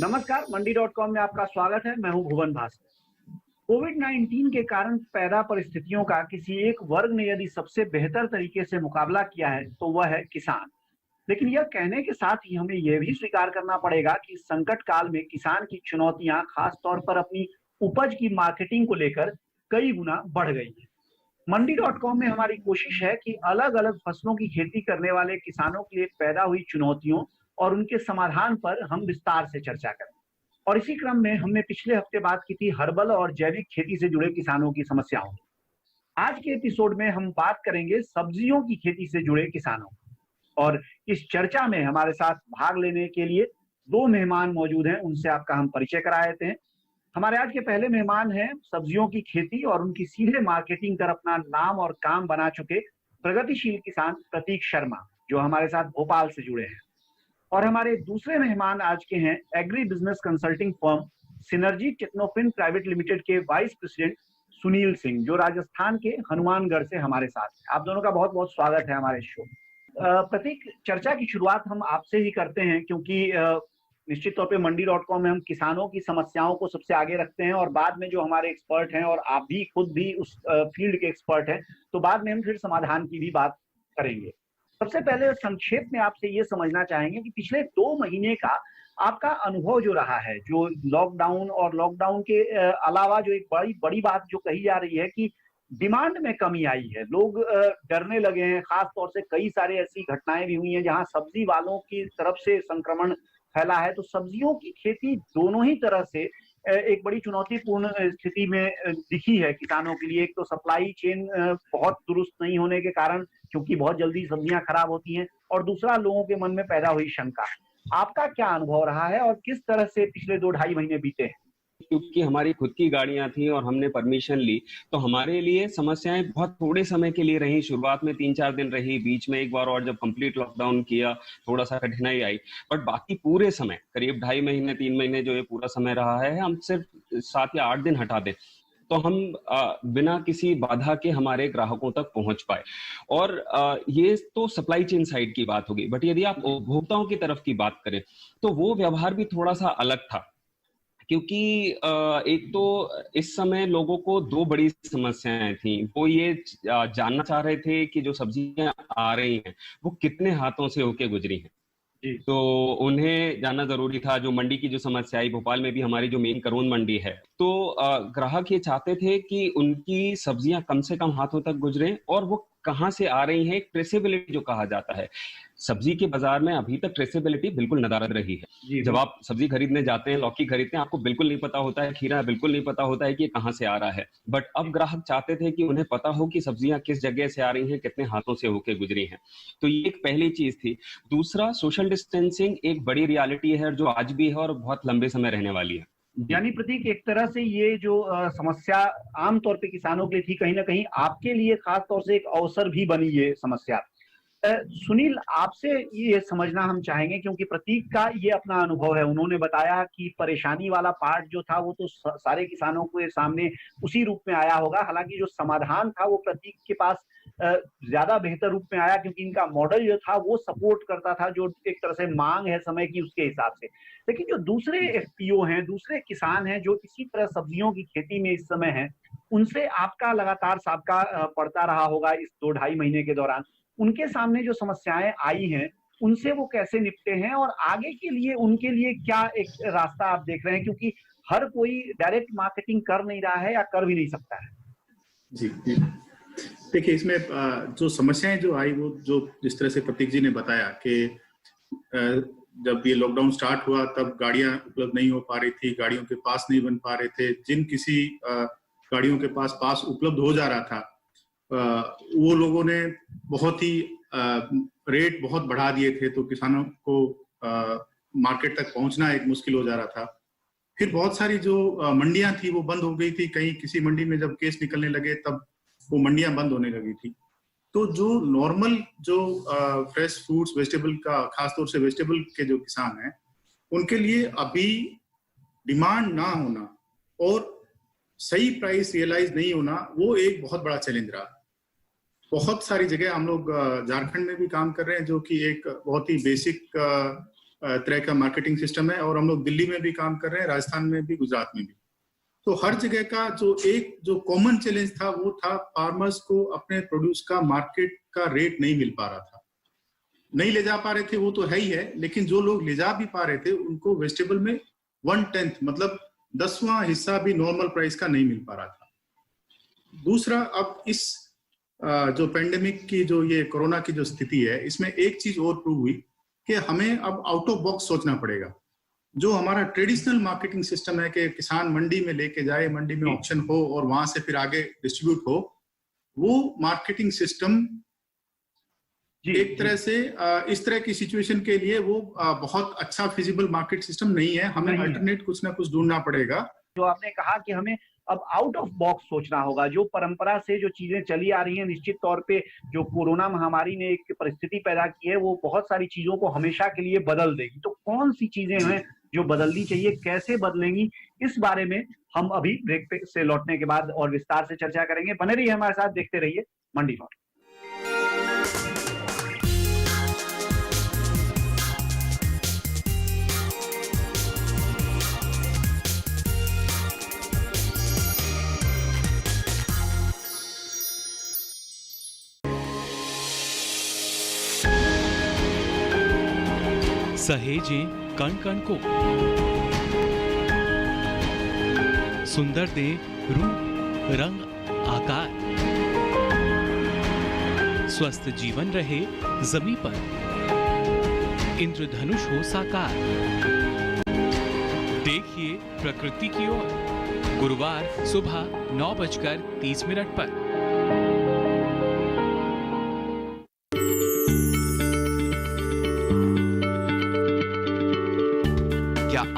नमस्कार, मंडी.com में आपका स्वागत है। मैं हूं भुवन भास्कर। कोविड-19 के कारण पैदा परिस्थितियों का किसी एक वर्ग ने यदि सबसे बेहतर तरीके से मुकाबला किया है, तो वह है किसान। लेकिन यह कहने के साथ ही हमें यह भी स्वीकार करना पड़ेगा कि संकट काल में किसान की चुनौतियां खास तौर पर अपनी उपज की मार्केटिंग को लेकर कई गुना बढ़ गई हैं। मंडी.com में हमारी कोशिश है कि अलग-अलग फसलों की खेती करने वाले किसानों के लिए पैदा हुई चुनौतियों और उनके समाधान पर हम विस्तार से चर्चा करें। और इसी क्रम में हमने पिछले हफ्ते बात की थी हर्बल और जैविक खेती से जुड़े किसानों की समस्याओं की। आज के एपिसोड में हम बात करेंगे सब्जियों की खेती से जुड़े किसानों की। और इस चर्चा में हमारे साथ भाग लेने के लिए दो मेहमान मौजूद हैं, उनसे आपका हम परिचय करा देते हैं। हमारे आज के पहले मेहमान हैं सब्जियों की खेती और उनकी सीधे मार्केटिंग कर अपना नाम और काम बना चुके प्रगतिशील किसान प्रतीक शर्मा, जो हमारे साथ भोपाल से जुड़े हैं। और हमारे दूसरे मेहमान आज के हैं agri business consulting firm Synergy Technofin private limited के वाइस प्रेसिडेंट सुनील सिंह, जो राजस्थान के हनुमानगढ़ से हमारे साथ हैं। आप दोनों का बहुत बहुत स्वागत है हमारे शो। प्रतीक, चर्चा की शुरुआत हम आपसे ही करते हैं, क्योंकि निश्चित तौर पे मंडी.com में हम किसानों की समस्याओं को सबसे आगे रखते हैं और बाद में जो हमारे एक्सपर्ट हैं, और आप भी खुद भी उस फील्ड के एक्सपर्ट हैं, तो बाद में हम फिर समाधान की भी बात करेंगे। सबसे पहले संक्षेप में आपसे ये समझना चाहेंगे कि पिछले 2 महीने का आपका अनुभव जो रहा है, जो लॉकडाउन और लॉकडाउन के अलावा जो एक बड़ी बात जो कही जा रही है कि डिमांड में कमी आई है, लोग डरने लगे हैं। खास तौर से कई सारे ऐसी घटनाएं भी हुई हैं जहां सब्जी वालों की तरफ से संक्रमण फैला है। तो सब्जियों की खेती दोनों ही तरह से एक बड़ी चुनौतीपूर्ण स्थिति में दिखी है किसानों के लिए। एक तो सप्लाई चेन बहुत दुरुस्त नहीं होने के कारण, क्योंकि बहुत जल्दी सब्जियां खराब होती हैं, और दूसरा लोगों के मन में पैदा हुई शंका। आपका क्या अनुभव रहा है और किस तरह से पिछले 2-2.5 महीने बीते हैं? क्योंकि हमारी खुद की गाड़ियां थी और हमने परमिशन ली, तो हमारे लिए समस्याएं बहुत थोड़े समय के लिए रही। शुरुआत में 3-4 दिन रही, बीच में एक बार और जब कंप्लीट लॉकडाउन किया थोड़ा सा कठिनाई आई, बट बाकी पूरे समय करीब 2.5 महीने 3 महीने जो ये पूरा समय रहा है, हम सिर्फ 7 या 8 दिन हटा दें तो हम बिना किसी बाधा के हमारे ग्राहकों तक पहुंच पाए। और ये तो सप्लाई चेन साइड की बात होगी, बट यदि आप उपभोक्ताओं की तरफ की बात करें तो वो व्यवहार भी थोड़ा सा अलग था। क्योंकि एक तो इस समय लोगों को 2 बड़ी समस्याएं थी। वो ये जानना चाह रहे थे कि जो सब्जियां आ रही हैं वो कितने हाथों से होके गुजरी हैं। तो उन्हें जानना जरूरी था। जो मंडी की जो समस्या आई, भोपाल में भी हमारी जो मेन करोन मंडी है, तो ग्राहक ये चाहते थे कि उनकी सब्जियां कम से कम हाथों तक गुजरें और वो कहाँ से आ रही हैं, एक ट्रेसेबिलिटी जो कहा जाता है। सब्जी के बाजार में अभी तक ट्रेसेबिलिटी बिल्कुल नदारद रही है। जब आप सब्जी खरीदने जाते हैं, लौकी खरीदते हैं, आपको बिल्कुल नहीं पता होता है, खीरा बिल्कुल नहीं पता होता है कि ये कहाँ से आ रहा है। बट अब ग्राहक चाहते थे कि उन्हें पता हो कि सब्जियां किस जगह से आ रही हैं, कितने हाथों से होके गुजरी हैं। तो ये एक पहली चीज थी। दूसरा, सोशल डिस्टेंसिंग एक बड़ी रियलिटी है जो आज भी है और बहुत लंबे समय रहने वाली है। यानी प्रतीक, एक तरह से ये जो समस्या आमतौर पे किसानों के लिए थी, कहीं ना कहीं आपके लिए खास तौर से एक अवसर भी बनी ये समस्या। सुनील, आपसे ये समझना हम चाहेंगे, क्योंकि प्रतीक का ये अपना अनुभव है। उन्होंने बताया कि परेशानी वाला पार्ट जो था वो तो सारे किसानों के सामने उसी रूप में आया होगा। हालांकि जो समाधान था वो प्रतीक के पास ज्यादा बेहतर रूप में आया, क्योंकि इनका मॉडल जो था वो सपोर्ट करता था जो एक तरह से मांग है समय की, उसके हिसाब से। लेकिन जो दूसरे एफपीओ हैं, दूसरे किसान हैं जो इसी तरह सब्जियों की खेती में इस समय हैं, उनसे आपका लगातार साबका पड़ता रहा होगा इस 2-2.5 महीने के दौरान। उनके सामने जो समस्याएं आई हैं, उनसे वो कैसे निपटे हैं और आगे के लिए उनके लिए क्या एक रास्ता आप देख रहे हैं, क्योंकि हर कोई डायरेक्ट मार्केटिंग कर नहीं रहा है या कर भी नहीं सकता है। जी, देखिए, इसमें जो समस्याएं जो आई, वो जो जिस तरह से प्रतीक जी ने बताया कि जब ये लॉकडाउन स्टार्ट हुआ तब गाड़ियां उपलब्ध नहीं हो पा रही थी, गाड़ियों के पास नहीं बन पा रहे थे। जिन किसी गाड़ियों के पास उपलब्ध हो जा रहा था, वो लोगों ने बहुत ही रेट बहुत बढ़ा दिए थे, तो किसानों को मार्केट तक पहुंचना एक मुश्किल हो जा रहा था। फिर बहुत सारी जो मंडियां थी वो बंद हो गई थी। कहीं किसी मंडी में जब केस निकलने लगे तब वो मंडियां बंद होने लगी थी। तो जो नॉर्मल जो फ्रेश फ्रूट्स वेजिटेबल का, खासतौर से वेजिटेबल के जो किसान हैं, उनके लिए अभी डिमांड ना होना और सही प्राइस रियलाइज नहीं होना, वो एक बहुत बड़ा चैलेंज रहा। बहुत सारी जगह हम लोग झारखंड में भी काम कर रहे हैं, जो कि एक बहुत ही बेसिक तरह का मार्केटिंग सिस्टम है और हम लोग दिल्ली में भी काम कर रहे हैं, राजस्थान में भी, गुजरात में भी। तो हर जगह का जो कॉमन चैलेंज था वो था फार्मर्स को अपने प्रोड्यूस का मार्केट का रेट नहीं मिल पा रहा था, नहीं ले जा पा रहे थे, वो तो है ही है, लेकिन जो लोग ले जा भी पा रहे थे उनको वेजिटेबल में 1/10 मतलब 10वां हिस्सा भी नॉर्मल प्राइस का नहीं मिल पा रहा था। दूसरा, अब इस जो पेंडेमिक की जो ये कोरोना की जो स्थिति है, इसमें एक चीज और प्रूव हुई कि हमें अब आउट ऑफ बॉक्स सोचना पड़ेगा। जो हमारा ट्रेडिशनल मार्केटिंग सिस्टम है कि किसान मंडी में लेके जाए, मंडी में ऑक्शन हो और वहां से फिर आगे डिस्ट्रीब्यूट हो, वो मार्केटिंग सिस्टम एक तरह से इस तरह की सिचुएशन के लिए वो बहुत अच्छा फिजिबल मार्केट सिस्टम नहीं है। हमें अल्टरनेट कुछ ना कुछ ढूंढना पड़ेगा। जो आपने कहा कि हमें अब आउट ऑफ बॉक्स सोचना होगा, जो परंपरा से जो चीजें चली आ रही हैं, निश्चित तौर पे जो कोरोना महामारी ने एक परिस्थिति पैदा की है वो बहुत सारी चीजों को हमेशा के लिए बदल देगी। तो कौन सी चीजें हैं जो बदलनी चाहिए, कैसे बदलेंगी, इस बारे में हम अभी ब्रेक पे से लौटने के बाद और विस्तार से चर्चा करेंगे। बने रहिए हमारे साथ, देखते रहिए मंडी टॉक। सहेजें कण कण को, सुंदर दे रूप रंग आकार, स्वस्थ जीवन रहे जमी पर, इंद्रधनुष हो साकार। देखिए प्रकृति की ओर, गुरुवार सुबह 9:30 पर।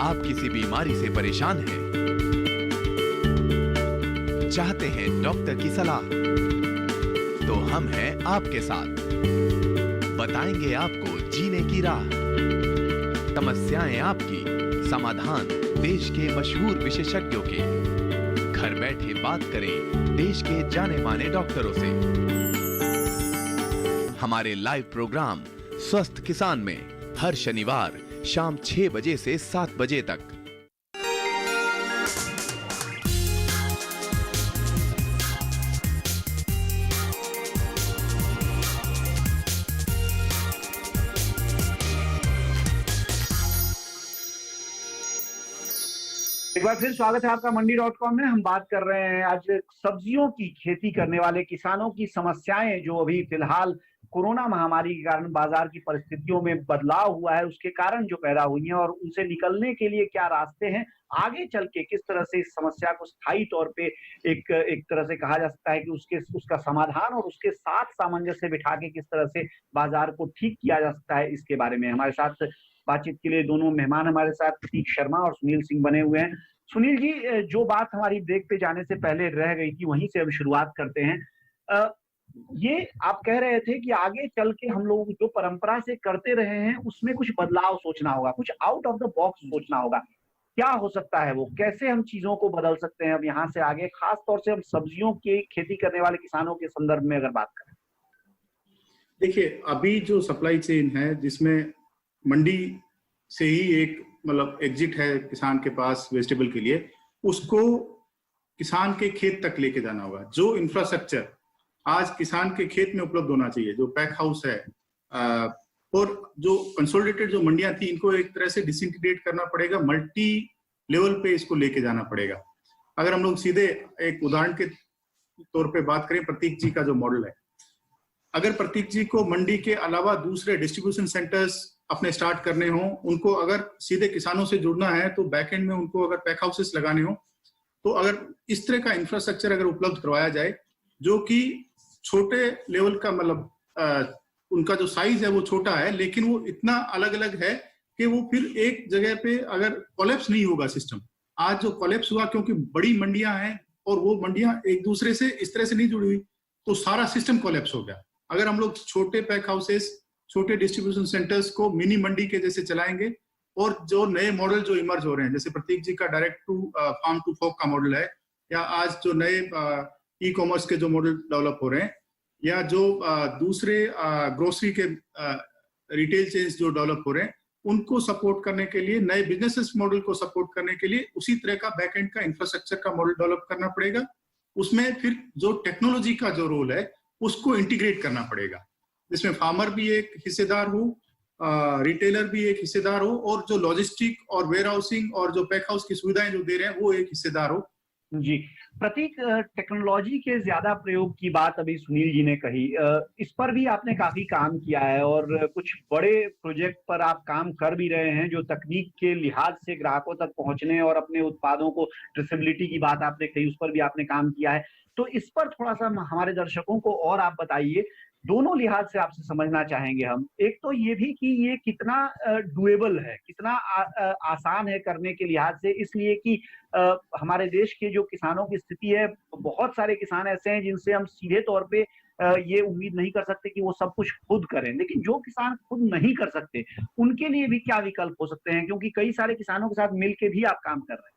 आप किसी बीमारी से परेशान हैं? चाहते हैं डॉक्टर की सलाह? तो हम हैं आपके साथ, बताएंगे आपको जीने की राह। समस्याएं आपकी, समाधान देश के मशहूर विशेषज्ञों के। घर बैठे बात करें देश के जाने माने डॉक्टरों से। हमारे लाइव प्रोग्राम स्वस्थ किसान में हर शनिवार शाम 6 बजे से 7 बजे तक। एक बार फिर स्वागत है आपका मंडी.com में। हम बात कर रहे हैं आज सब्जियों की खेती करने वाले किसानों की समस्याएं, जो अभी फिलहाल कोरोना महामारी के कारण बाजार की परिस्थितियों में बदलाव हुआ है, उसके कारण जो पैदा हुई हैं, और उनसे निकलने के लिए क्या रास्ते हैं, आगे चल के किस तरह से इस समस्या को स्थायी तौर पे एक तरह से कहा जा सकता है कि उसका समाधान और उसके साथ सामंजस्य बिठा के किस तरह से बाजार को ठीक किया जा सकता है, इसके बारे में हमारे साथ बातचीत के लिए दोनों मेहमान हमारे साथ प्रतीक शर्मा और सुनील सिंह बने हुए हैं। सुनील जी, जो बात हमारी ब्रेक पे जाने से पहले रह गई थी वहीं से अब शुरुआत करते हैं। ये आप कह रहे थे कि आगे चल के हम लोग जो परंपरा से करते रहे हैं उसमें कुछ बदलाव सोचना होगा, कुछ आउट ऑफ द बॉक्स सोचना होगा। क्या हो सकता है वो, कैसे हम चीजों को बदल सकते हैं अब यहाँ से आगे, खास तौर से हम सब्जियों की खेती करने वाले किसानों के संदर्भ में अगर बात करें? देखिए, अभी जो सप्लाई चेन है जिसमें मंडी से ही एक मतलब एग्जिट है किसान के पास वेजिटेबल के लिए, उसको किसान के खेत तक लेके जाना होगा। जो इंफ्रास्ट्रक्चर आज किसान के खेत में उपलब्ध होना चाहिए, जो पैक हाउस है और जो कंसोलिडेटेड जो मंडियां थी, इनको एक तरह से डिसइंटीग्रेट करना पड़ेगा, मल्टी लेवल पे इसको लेके जाना पड़ेगा। अगर हम लोग सीधे एक उदाहरण के तौर पे बात करें, प्रतीक जी का जो मॉडल है, अगर प्रतीक जी को मंडी के अलावा दूसरे डिस्ट्रीब्यूशन सेंटर्स अपने स्टार्ट करने हो, उनको अगर सीधे किसानों से जुड़ना है तो बैकएंड में उनको अगर पैक हाउसेस लगाने हो, तो अगर इस तरह का इंफ्रास्ट्रक्चर अगर उपलब्ध करवाया जाए जो कि छोटे लेवल का, मतलब उनका जो साइज है वो छोटा है लेकिन वो इतना अलग अलग है कि वो फिर एक जगह पे अगर कोलैप्स नहीं होगा सिस्टम। आज जो कोलैप्स हुआ क्योंकि बड़ी मंडियां हैं और वो मंडियां एक दूसरे से इस तरह से नहीं जुड़ी हुई, तो सारा सिस्टम कोलैप्स हो गया। अगर हम लोग छोटे पैक हाउसेस, छोटे डिस्ट्रीब्यूशन सेंटर्स को मिनी मंडी के जैसे चलाएंगे, और जो नए मॉडल जो इमर्ज हो रहे हैं, जैसे प्रतीक जी का direct to farm to fork का मॉडल है, या आज जो नए ई कॉमर्स के जो मॉडल डेवलप हो रहे हैं, या जो दूसरे ग्रोसरी के रिटेल चेन्स जो डेवलप हो रहे हैं, उनको सपोर्ट करने के लिए, नए बिजनेस मॉडल को सपोर्ट करने के लिए उसी तरह का बैकएंड का इंफ्रास्ट्रक्चर का मॉडल डेवलप करना पड़ेगा। उसमें फिर जो टेक्नोलॉजी का जो रोल है उसको इंटीग्रेट करना पड़ेगा, जिसमें फार्मर भी एक हिस्सेदार हो, रिटेलर भी एक हिस्सेदार हो, और जो लॉजिस्टिक और वेयर हाउसिंग और जो पैक हाउस की सुविधाएं जो दे रहे हैं वो एक हिस्सेदार हो। जी प्रतीक, टेक्नोलॉजी के ज्यादा प्रयोग की बात अभी सुनील जी ने कही, इस पर भी आपने काफी काम किया है और कुछ बड़े प्रोजेक्ट पर आप काम कर भी रहे हैं जो तकनीक के लिहाज से ग्राहकों तक पहुंचने और अपने उत्पादों को ट्रेसेबिलिटी की बात आपने कही, उस पर भी आपने काम किया है। तो इस पर थोड़ा सा हमारे दर्शकों को और आप बताइए, दोनों लिहाज से आपसे समझना चाहेंगे हम। एक तो ये भी कि ये कितना डुएबल है, कितना आसान है करने के लिहाज से, इसलिए कि हमारे देश के जो किसानों की स्थिति है, बहुत सारे किसान ऐसे हैं जिनसे हम सीधे तौर पे ये उम्मीद नहीं कर सकते कि वो सब कुछ खुद करें, लेकिन जो किसान खुद नहीं कर सकते उनके लिए भी क्या विकल्प हो सकते हैं, क्योंकि कई सारे किसानों के साथ मिलकर भी आप काम कर रहे हैं।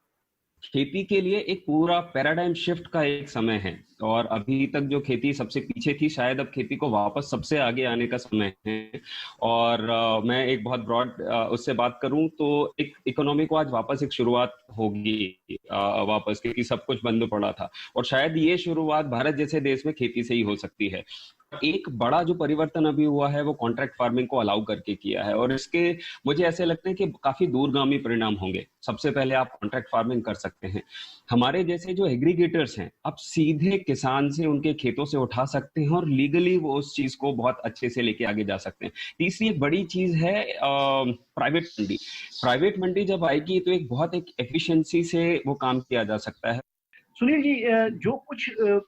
खेती के लिए एक पूरा पैराडाइम शिफ्ट का एक समय है, और अभी तक जो खेती सबसे पीछे थी, शायद अब खेती को वापस सबसे आगे आने का समय है। और मैं एक बहुत ब्रॉड उससे बात करूं तो एक इकोनॉमी को आज वापस एक शुरुआत होगी वापस, क्योंकि सब कुछ बंद पड़ा था, और शायद ये शुरुआत भारत जैसे देश में खेती से ही हो सकती है। एक बड़ा जो परिवर्तन अभी हुआ है वो कॉन्ट्रैक्ट फार्मिंग को अलाउ करके किया है, और इसके मुझे ऐसे लगता है कि काफी दूरगामी परिणाम होंगे। सबसे पहले आप कॉन्ट्रैक्ट फार्मिंग कर सकते हैं, हमारे जैसे जो एग्रीगेटर्स हैं अब सीधे किसान से उनके खेतों से उठा सकते हैं और लीगली वो उस चीज को बहुत अच्छे से लेके आगे जा सकते हैं। तीसरी एक बड़ी चीज है प्राइवेट मंडी। प्राइवेट मंडी जब आएगी तो एक बहुत एक एफिशिएंसी से वो काम किया जा सकता है। सुनील जी, जो कुछ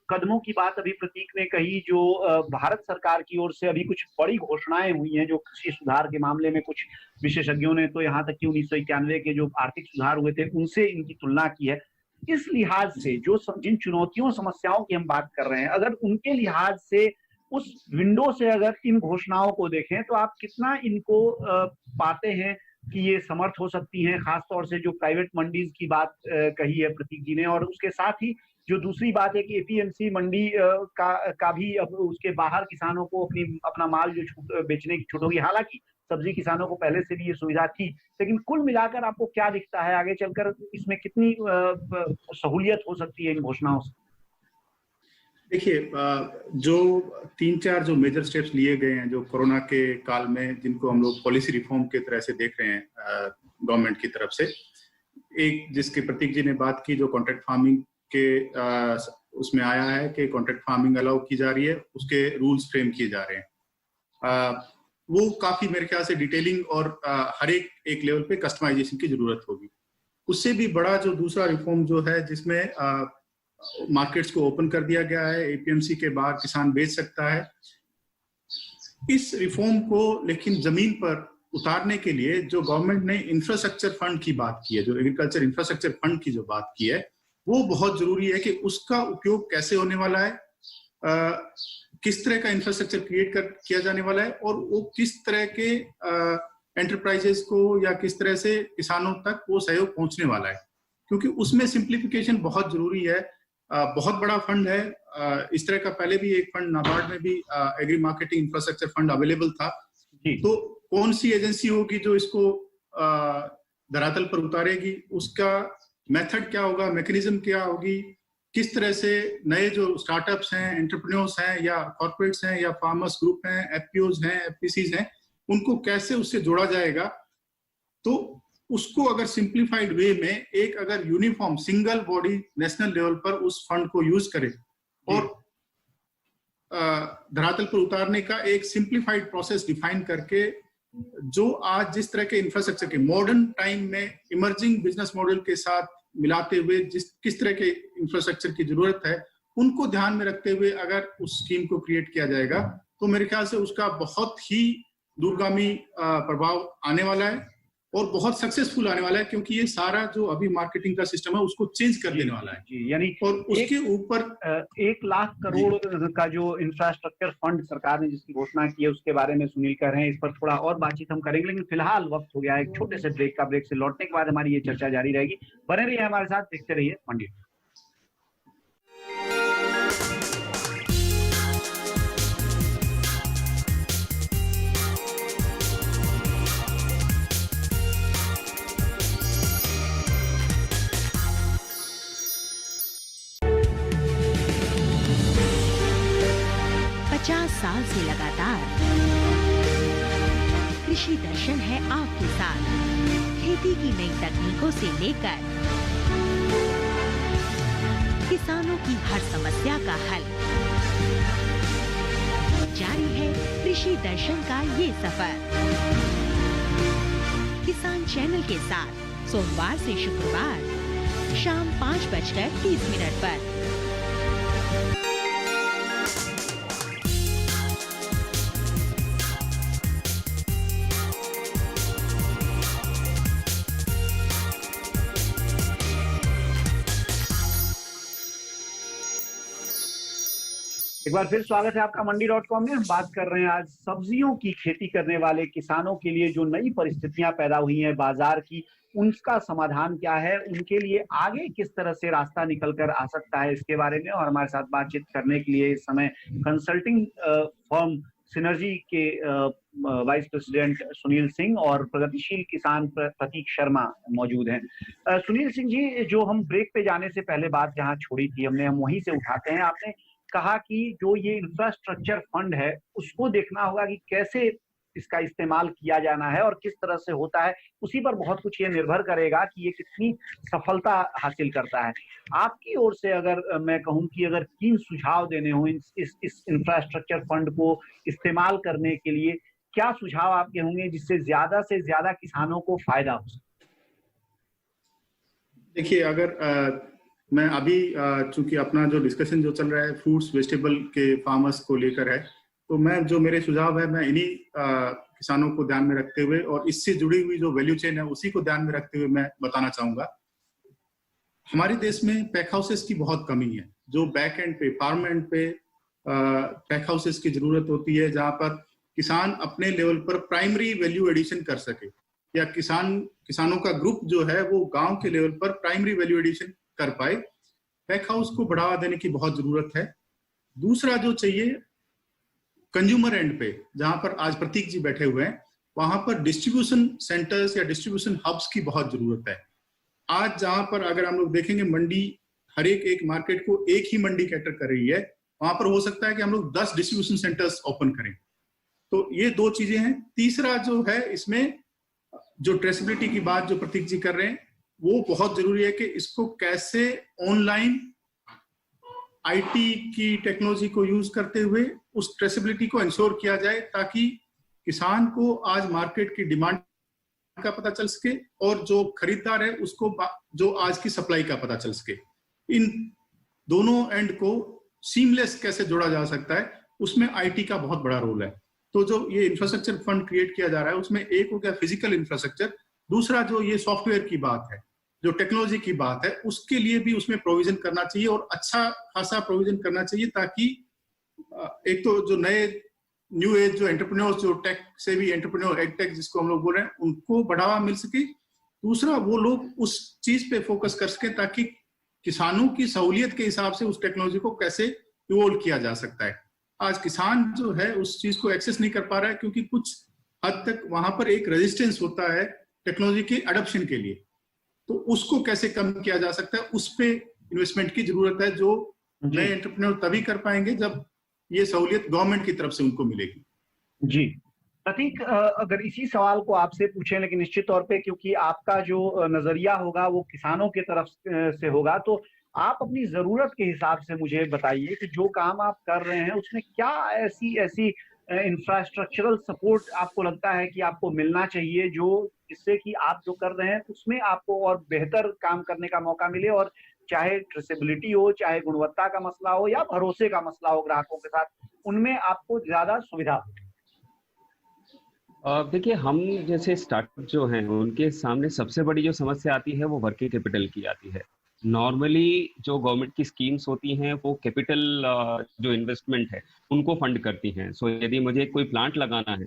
कदमों की बात अभी प्रतीक ने कही, जो भारत सरकार की ओर से अभी कुछ बड़ी घोषणाएं हुई हैं जो कृषि सुधार के मामले में, कुछ विशेषज्ञों ने तो यहाँ तक कि 1991 के जो आर्थिक सुधार हुए थे उनसे इनकी तुलना की है। इस लिहाज से जो जिन चुनौतियों समस्याओं की हम बात कर रहे हैं, अगर उनके लिहाज से उस विंडो से अगर इन घोषणाओं को देखें तो आप कितना इनको पाते हैं कि ये समर्थ हो सकती हैं, खासतौर से जो प्राइवेट मंडीज की बात कही है प्रतीक जी ने, और उसके साथ ही जो दूसरी बात है कि एपीएमसी मंडी का भी अब उसके बाहर किसानों को अपना माल जो बेचने की छूट होगी। हालांकि सब्जी किसानों को पहले से भी ये सुविधा थी, लेकिन कुल मिलाकर आपको क्या दिखता है आगे चलकर इसमें कितनी सहूलियत हो सकती है इन घोषणाओं से? देखिए, जो 3-4 जो मेजर स्टेप्स लिए गए हैं जो कोरोना के काल में, जिनको हम लोग पॉलिसी रिफॉर्म के तरह से देख रहे हैं गवर्नमेंट की तरफ से, एक जिसके प्रतीक जी ने बात की, जो कॉन्ट्रैक्ट फार्मिंग के उसमें आया है कि कॉन्ट्रैक्ट फार्मिंग अलाउ की जा रही है, उसके रूल्स फ्रेम किए जा रहे हैं। वो काफी मेरे ख्याल से डिटेलिंग और हर एक लेवल पे कस्टमाइजेशन की जरूरत होगी। उससे भी बड़ा जो दूसरा रिफॉर्म जो है, जिसमें मार्केट्स को ओपन कर दिया गया है, एपीएमसी के बाहर किसान बेच सकता है। इस रिफॉर्म को लेकिन जमीन पर उतारने के लिए जो गवर्नमेंट ने इंफ्रास्ट्रक्चर फंड की बात की है, जो एग्रीकल्चर इंफ्रास्ट्रक्चर फंड की जो बात की है, वो बहुत जरूरी है कि उसका उपयोग कैसे होने वाला है, किस तरह का इंफ्रास्ट्रक्चर क्रिएट किया जाने वाला है, और वो किस तरह के एंटरप्राइजेस को या किस तरह से किसानों तक वो सहयोग पहुंचने वाला है, क्योंकि उसमें सिंप्लीफिकेशन बहुत जरूरी है। बहुत बड़ा फंड है, इस तरह का पहले भी एक फंड नाबार्ड में भी agri marketing infrastructure fund available था। तो कौन सी एजेंसी होगी जो इसको धरातल पर उतारेगी, उसका मेथड क्या होगा, मैकेनिज्म क्या होगी, किस तरह से नए जो स्टार्टअप्स हैं, एंटरप्रेन्योर्स हैं या कॉर्पोरेट्स हैं या फार्मर्स ग्रुप हैं, एफपीओज हैं, एफपीसीज हैं, उनको कैसे उससे जोड़ा जाएगा। तो उसको अगर सिंप्लीफाइड वे में एक अगर uniform single body national level पर उस फंड को यूज करे और धरातल पर उतारने का एक सिंप्लीफाइड प्रोसेस डिफाइन करके, जो आज जिस तरह के इंफ्रास्ट्रक्चर के मॉडर्न टाइम में इमर्जिंग बिजनेस मॉडल के साथ मिलाते हुए किस तरह के इंफ्रास्ट्रक्चर की जरूरत है, उनको ध्यान में रखते हुए अगर उस स्कीम को क्रिएट किया जाएगा तो मेरे ख्याल से उसका बहुत ही दूरगामी प्रभाव आने वाला है और बहुत सक्सेसफुल आने वाला है, क्योंकि ये सारा जो अभी मार्केटिंग का सिस्टम है उसको चेंज कर देने वाला है। यानी और उसके ऊपर 1 लाख करोड़ का जो इंफ्रास्ट्रक्चर फंड सरकार ने जिसकी घोषणा की है उसके बारे में सुनील कर रहे हैं। इस पर थोड़ा और बातचीत हम करेंगे, लेकिन फिलहाल वक्त हो गया है एक छोटे से ब्रेक का। ब्रेक से लौटने के बाद हमारी ये चर्चा जारी रहेगी। बने रहिए हमारे साथ, देखते रहिए पंडित। 50 साल से लगातार कृषि दर्शन है आपके साथ। खेती की नई तकनीकों से लेकर किसानों की हर समस्या का हल, जारी है कृषि दर्शन का ये सफर। किसान चैनल के साथ सोमवार से शुक्रवार शाम 5:30 पर। एक बार फिर स्वागत है आपका मंडी.com में। हम बात कर रहे हैं आज सब्जियों की खेती करने वाले किसानों के लिए जो नई परिस्थितियां पैदा हुई हैं बाजार की, उनका समाधान क्या है, उनके लिए आगे किस तरह से रास्ता निकल कर आ सकता है, इसके बारे में। और हमारे साथ बातचीत करने के लिए इस समय कंसल्टिंग फर्म सिनर्जी के वाइस प्रेसिडेंट सुनील सिंह और प्रगतिशील किसान प्रतीक शर्मा मौजूद हैं। सुनील सिंह जी, जो हम ब्रेक पे जाने से पहले बात जहां छोड़ी थी हम वहीं से उठाते हैं। आपने कहा कि जो ये इंफ्रास्ट्रक्चर फंड है उसको देखना होगा कि कैसे इसका इस्तेमाल किया जाना है और किस तरह से होता है, उसी पर बहुत कुछ ये निर्भर करेगा कि ये कितनी सफलता हासिल करता है। आपकी ओर से अगर मैं कहूं कि अगर 3 सुझाव देने हो इस इंफ्रास्ट्रक्चर फंड को इस्तेमाल करने के लिए, क्या सुझाव आपके होंगे जिससे ज्यादा से ज्यादा किसानों को फायदा हो सके? देखिए, अगर मैं अभी चूंकि अपना जो डिस्कशन जो चल रहा है फ्रूट्स वेजिटेबल के फार्मर्स को लेकर है, तो मेरे सुझाव है, मैं इन्हीं किसानों को ध्यान में रखते हुए और इससे जुड़ी हुई जो वैल्यू चेन है उसी को ध्यान में रखते हुए मैं बताना चाहूंगा। हमारे देश में पैक हाउसेस की बहुत कमी है। जो बैक एंड पे, फार्म एंड पे पैक हाउसेस की जरूरत होती है, जहां पर किसान अपने लेवल पर प्राइमरी वैल्यू एडिशन कर सके, या किसानों का ग्रुप जो है वो गांव के लेवल पर प्राइमरी वैल्यू एडिशन कर पाए। पैक हाउस को बढ़ावा देने की बहुत जरूरत है। दूसरा जो चाहिए, कंज्यूमर एंड पे, जहां पर आज प्रतीक जी बैठे हुए हैं, वहां पर डिस्ट्रीब्यूशन सेंटर्स या डिस्ट्रीब्यूशन हब्स की बहुत जरूरत है। आज जहां पर अगर हम लोग देखेंगे, मंडी हर एक मार्केट को एक ही मंडी कैटर कर रही है, वहां पर हो सकता है कि हम लोग 10 डिस्ट्रीब्यूशन सेंटर्स ओपन करें। तो ये 2 चीजें हैं। तीसरा जो है, इसमें जो ट्रेसेबिलिटी की बात जो प्रतीक जी कर रहे हैं, वो बहुत जरूरी है कि इसको कैसे ऑनलाइन आईटी की टेक्नोलॉजी को यूज करते हुए उस ट्रेसेबिलिटी को इंश्योर किया जाए, ताकि किसान को आज मार्केट की डिमांड का पता चल सके और जो खरीदार है उसको जो आज की सप्लाई का पता चल सके। इन दोनों एंड को सीमलेस कैसे जोड़ा जा सकता है, उसमें आईटी का बहुत बड़ा रोल है। तो जो ये इंफ्रास्ट्रक्चर फंड क्रिएट किया जा रहा है, उसमें एक हो गया फिजिकल इंफ्रास्ट्रक्चर, दूसरा जो ये सॉफ्टवेयर की बात है, जो टेक्नोलॉजी की बात है, उसके लिए भी उसमें प्रोविजन करना चाहिए और अच्छा खासा प्रोविजन करना चाहिए, ताकि एक तो जो नए न्यू एज जो एंटरप्रेन्योर्स, जो टेक से भी एंटरप्रेन्योर, एडटेक जिसको हम लोग बोल रहे हैं, उनको बढ़ावा मिल सके। दूसरा, वो लोग उस चीज पे फोकस कर सके ताकि किसानों की सहूलियत के हिसाब से उस टेक्नोलॉजी को कैसे इवोल्व किया जा सकता है। आज किसान जो है उस चीज को एक्सेस नहीं कर पा रहा है, क्योंकि कुछ हद तक वहां पर एक रेजिस्टेंस होता है टेक्नोलॉजी के अडॉप्शन के लिए। तो उसको कैसे कम किया जा सकता है, उस पे इन्वेस्टमेंट की जरूरत है, जो नए एंटरप्रेन्योर तभी कर पाएंगे जब ये सहूलियत गवर्नमेंट की तरफ से उनको मिलेगी। जी प्रतीक, अगर इसी सवाल को आपसे पूछें, लेकिन निश्चित तौर पे क्योंकि आपका जो नजरिया होगा वो किसानों के तरफ से होगा, तो आप अपनी जरूरत के हिसाब से मुझे बताइए कि जो काम आप कर रहे हैं उसमें क्या ऐसी इंफ्रास्ट्रक्चरल सपोर्ट आपको लगता है कि आपको मिलना चाहिए, जो जिससे कि आप जो कर रहे हैं उसमें आपको और बेहतर काम करने का मौका मिले, और चाहे ट्रेसेबिलिटी हो, चाहे गुणवत्ता का मसला हो, या भरोसे का मसला हो ग्राहकों के साथ, उनमें आपको ज्यादा सुविधा हो। देखिए, हम जैसे स्टार्टअप जो हैं उनके सामने सबसे बड़ी जो समस्या आती है वो वर्किंग कैपिटल की आती है। नॉर्मली जो गवर्नमेंट की स्कीम्स होती हैं वो कैपिटल जो इन्वेस्टमेंट है उनको फंड करती हैं। सो यदि मुझे कोई प्लांट लगाना है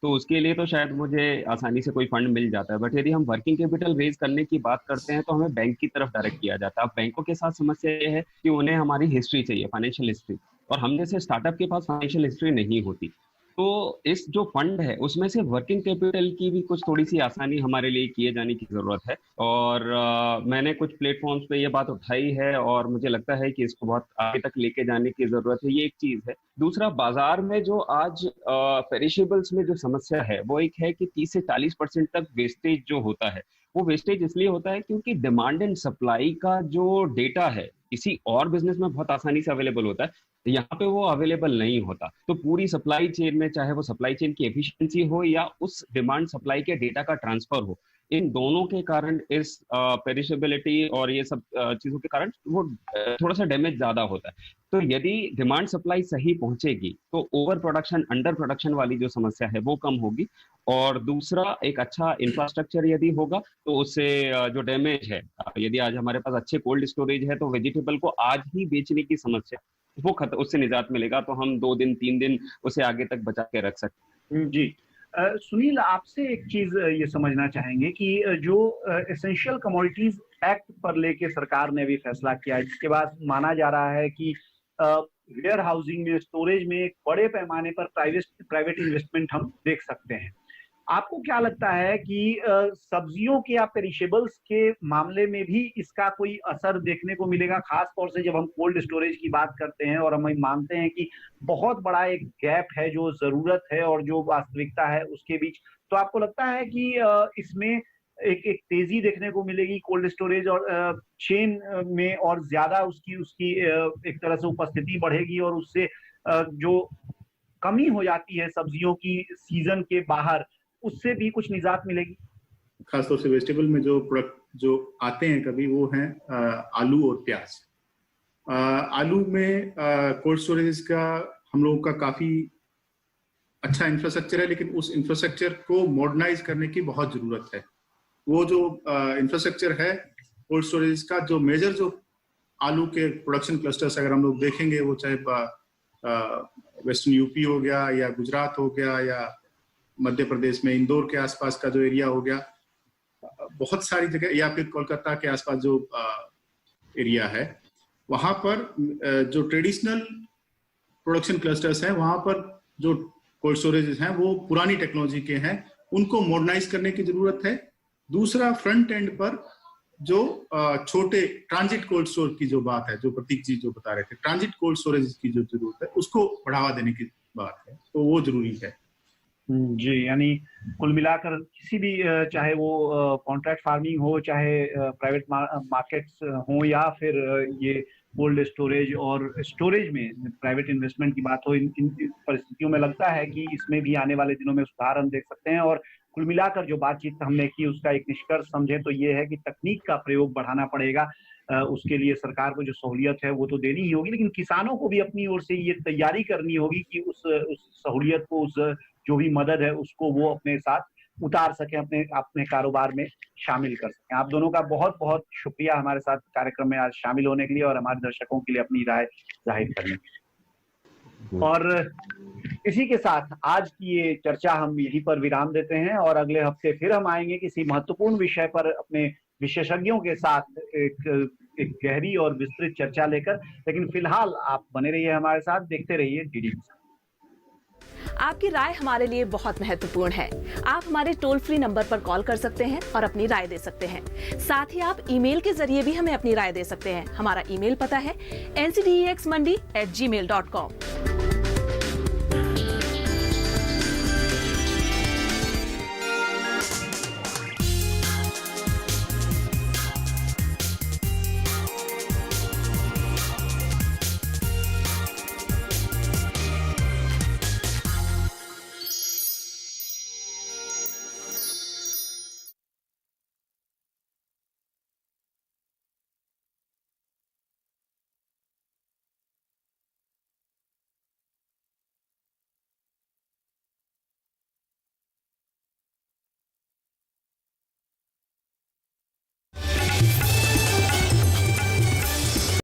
तो उसके लिए तो शायद मुझे आसानी से कोई फंड मिल जाता है, बट यदि हम वर्किंग कैपिटल रेज करने की बात करते हैं तो हमें बैंक की तरफ डायरेक्ट किया जाता है। अब बैंकों के साथ समस्या ये है कि उन्हें हमारी हिस्ट्री चाहिए, फाइनेंशियल हिस्ट्री, और हम जैसे स्टार्टअप के पास फाइनेंशियल हिस्ट्री नहीं होती। तो इस जो फंड है उसमें से वर्किंग कैपिटल की भी कुछ थोड़ी सी आसानी हमारे लिए किए जाने की जरूरत है। और मैंने कुछ प्लेटफॉर्म्स पे ये बात उठाई है और मुझे लगता है कि इसको बहुत आगे तक लेके जाने की जरूरत है। ये एक चीज है। दूसरा, बाजार में जो आज पेरिशेबल्स में जो समस्या है वो एक है कि 30 से 40% तक वेस्टेज जो होता है, वो वेस्टेज इसलिए होता है क्योंकि डिमांड एंड सप्लाई का जो डेटा है किसी और बिजनेस में बहुत आसानी से अवेलेबल होता है, यहाँ पे वो अवेलेबल नहीं होता। तो पूरी सप्लाई चेन में, चाहे वो सप्लाई चेन की एफिशिएंसी हो या उस डिमांड सप्लाई के डेटा का ट्रांसफर हो, इन दोनों के कारण इस पेरिशेबिलिटी और ये सब चीजों के कारण वो थोड़ा सा डैमेज ज्यादा होता है। तो यदि डिमांड सप्लाई सही पहुंचेगी तो ओवर प्रोडक्शन, अंडर प्रोडक्शन वाली जो समस्या है वो कम होगी। और दूसरा, एक अच्छा इंफ्रास्ट्रक्चर यदि होगा तो उससे जो डैमेज है, यदि आज हमारे पास अच्छे कोल्ड स्टोरेज है तो वेजिटेबल को आज ही बेचने की समस्या वो उससे निजात मिलेगा, तो हम 2 दिन 3 दिन उसे आगे तक बचा के रख सकते हैं। जी सुनील, आपसे एक चीज ये समझना चाहेंगे कि जो एसेंशियल कमोडिटीज एक्ट पर लेके सरकार ने भी फैसला किया है, जिसके बाद माना जा रहा है कि वेयर हाउसिंग में, स्टोरेज में एक बड़े पैमाने पर प्राइवेट इन्वेस्टमेंट हम देख सकते हैं। आपको क्या लगता है कि सब्जियों के या पेरिशेबल्स के मामले में भी इसका कोई असर देखने को मिलेगा, खास तौर से जब हम कोल्ड स्टोरेज की बात करते हैं और हम मानते हैं कि बहुत बड़ा एक गैप है जो जरूरत है और जो वास्तविकता है उसके बीच। तो आपको लगता है कि इसमें एक तेजी देखने को मिलेगी कोल्ड स्टोरेज और चेन में, और ज्यादा उसकी एक तरह से उपस्थिति बढ़ेगी और उससे जो कमी हो जाती है सब्जियों की सीजन के बाहर, उससे भी कुछ निजात मिलेगी? खासतौर से वेजिटेबल में जो प्रोडक्ट जो आते हैं कभी, वो हैं आलू और प्याज। आलू में कोल्ड स्टोरेज का हम लोगों का काफी अच्छा इंफ्रास्ट्रक्चर है, लेकिन उस इंफ्रास्ट्रक्चर को मॉडर्नाइज करने की बहुत जरूरत है। वो जो इंफ्रास्ट्रक्चर है कोल्ड स्टोरेज का, जो मेजर जो आलू के प्रोडक्शन क्लस्टर्स अगर हम लोग देखेंगे, वो चाहे वेस्टर्न यूपी हो गया या गुजरात हो गया या मध्य प्रदेश में इंदौर के आसपास का जो एरिया हो गया, बहुत सारी जगह, या फिर कोलकाता के आसपास जो एरिया है, वहां पर जो ट्रेडिशनल प्रोडक्शन क्लस्टर्स हैं, वहां पर जो कोल्ड स्टोरेज हैं वो पुरानी टेक्नोलॉजी के हैं, उनको मॉडर्नाइज करने की जरूरत है। दूसरा, फ्रंट एंड पर जो छोटे ट्रांजिट कोल्ड स्टोर की जो बात है, जो प्रतीक जी जो बता रहे थे, ट्रांजिट कोल्ड स्टोरेज की जो जरूरत है, उसको बढ़ावा देने की बात है, तो वो जरूरी है। जी, यानी कुल मिलाकर किसी भी, चाहे वो कॉन्ट्रैक्ट फार्मिंग हो, चाहे प्राइवेट मार्केट्स हो, या फिर ये कोल्ड स्टोरेज और स्टोरेज में प्राइवेट इन्वेस्टमेंट की बात हो, इन परिस्थितियों में लगता है कि इसमें भी आने वाले दिनों में सुधार हम देख सकते हैं। और कुल मिलाकर जो बातचीत हमने की उसका एक निष्कर्ष समझे तो ये है कि तकनीक का प्रयोग बढ़ाना पड़ेगा। उसके लिए सरकार को जो सहूलियत है वो तो देनी ही होगी, लेकिन किसानों को भी अपनी ओर से ये तैयारी करनी होगी कि उस सहूलियत को, उस जो भी मदद है उसको वो अपने साथ उतार सकें, अपने कारोबार में शामिल कर सकें। आप दोनों का बहुत बहुत शुक्रिया हमारे साथ कार्यक्रम में आज शामिल होने के लिए और हमारे दर्शकों के लिए अपनी राय जाहिर करने के लिए। और इसी के साथ आज की ये चर्चा हम यहीं पर विराम देते हैं और अगले हफ्ते फिर हम आएंगे किसी महत्वपूर्ण विषय पर अपने विशेषज्ञों के साथ एक गहरी और विस्तृत चर्चा लेकर। लेकिन फिलहाल आप बने रहिए हमारे साथ, देखते रहिए डीडी। आपकी राय हमारे लिए बहुत महत्वपूर्ण है। आप हमारे टोल फ्री नंबर पर कॉल कर सकते हैं और अपनी राय दे सकते हैं। साथ ही आप ईमेल के जरिए भी हमें अपनी राय दे सकते हैं। हमारा ईमेल पता है ncdexmandi@gmail.com।